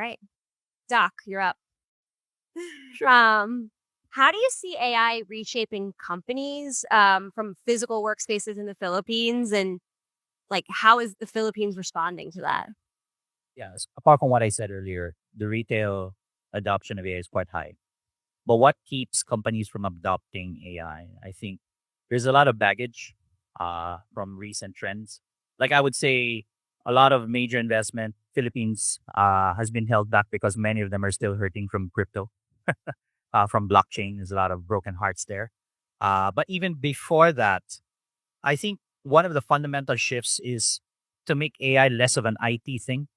right. Doc, you're up. Um, how do you see AI reshaping companies from physical workspaces in the Philippines? And like, how is the Philippines responding to that? Yes. Apart from what I said earlier, the retail adoption of AI is quite high. But what keeps companies from adopting AI? I think there's a lot of baggage from recent trends. Like I would say, a lot of major investment Philippines has been held back because many of them are still hurting from crypto, from blockchain. There's a lot of broken hearts there. But even before that, I think one of the fundamental shifts is to make AI less of an IT thing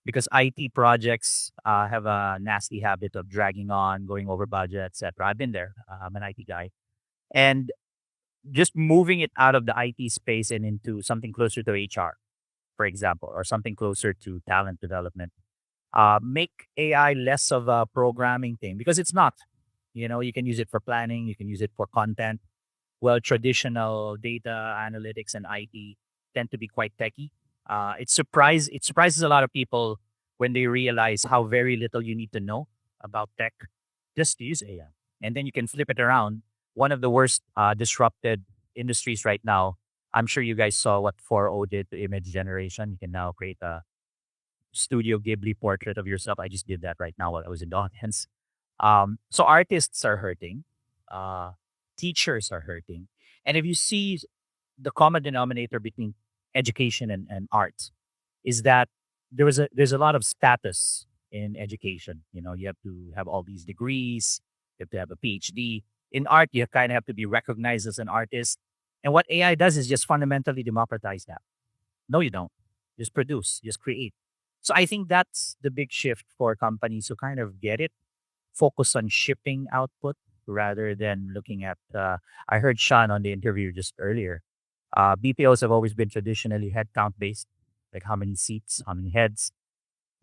because IT projects have a nasty habit of dragging on, going over budget, etc. I've been there. I'm an IT guy, and just moving it out of the IT space and into something closer to HR, for example, or something closer to talent development. Make AI less of a programming thing because it's not. You can use it for planning, you can use it for content. Well, traditional data analytics and IT tend to be quite techy. It surprises a lot of people when they realize how very little you need to know about tech just to use AI. And then you can flip it around. One of the worst disrupted industries right now. I'm sure you guys saw what 4.0 did to image generation. You can now create a Studio Ghibli portrait of yourself. I just did that right now while I was in the audience. So artists are hurting, uh, teachers are hurting, and if you see the common denominator between education and art is that there's a lot of status in education. You have to have all these degrees, you have to have a PhD. In art, you kind of have to be recognized as an artist. And what AI does is just fundamentally democratize that. No, you don't. Just produce, just create. So I think that's the big shift for companies who kind of get it, focus on shipping output rather than looking at. I heard Sean on the interview just earlier. BPOs have always been traditionally headcount based, like how many seats, how many heads.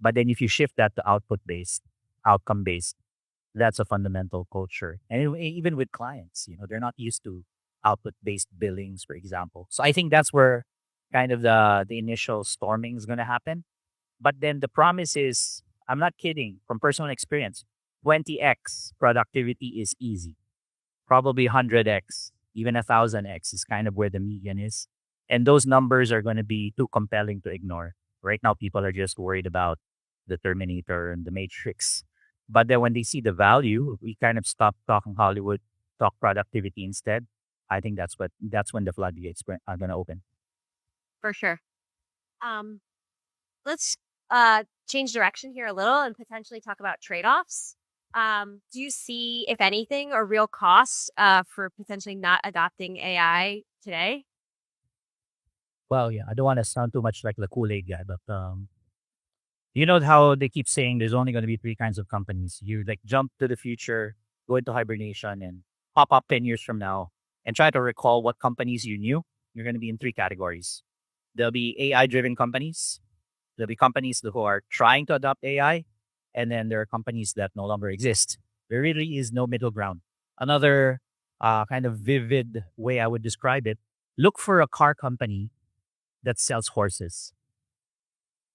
But then if you shift that to output based, outcome based, that's a fundamental culture. And even with clients, they're not used to output based billings, for example. So I think that's where kind of the initial storming is going to happen. But then the promise is, I'm not kidding, from personal experience, 20x productivity is easy. Probably 100x, even 1,000x is kind of where the median is. And those numbers are going to be too compelling to ignore. Right now, people are just worried about the Terminator and the Matrix. But then when they see the value, we kind of stop talking Hollywood, talk productivity instead. I think that's when the floodgates are going to open. For sure. Um, let's change direction here a little and potentially talk about trade-offs. Do you see, if anything, a real cost for potentially not adopting AI today? Well, yeah, I don't want to sound too much like the Kool-Aid guy, but you know how they keep saying there's only going to be three kinds of companies. You like jump to the future, go into hibernation, and pop up 10 years from now and try to recall what companies you knew. You're going to be in three categories. There'll be AI driven companies, there'll be companies who are trying to adopt AI, and then there are companies that no longer exist. There really is no middle ground. Another kind of vivid way I would describe it, look for a car company that sells horses.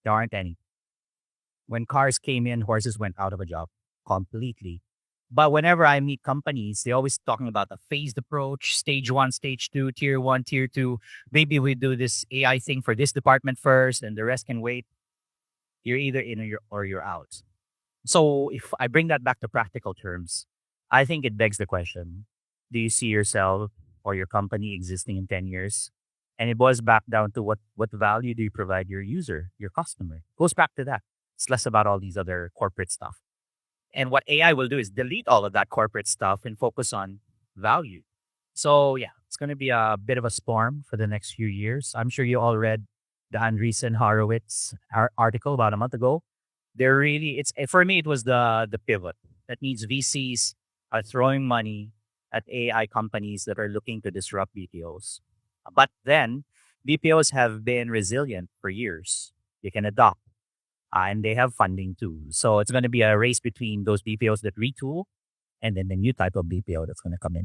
There aren't any. When cars came in, horses went out of a job completely. But whenever I meet companies, they always talking about a phased approach, stage one, stage two, tier one, tier two. Maybe we do this AI thing for this department first, and the rest can wait. You're either in or you're out. So if I bring that back to practical terms, I think it begs the question: do you see yourself or your company existing in 10 years? And it boils back down to what value do you provide your user, your customer? Goes back to that. It's less about all these other corporate stuff. And what AI will do is delete all of that corporate stuff and focus on value. So yeah, it's going to be a bit of a storm for the next few years. I'm sure you all read the Andreessen Horowitz article about a month ago. They're really it's for me it was the pivot. That means VCs are throwing money at AI companies that are looking to disrupt BPOs. But then BPOs have been resilient for years. They can adopt and they have funding too. So it's going to be a race between those BPOs that retool and then the new type of BPO that's going to come in.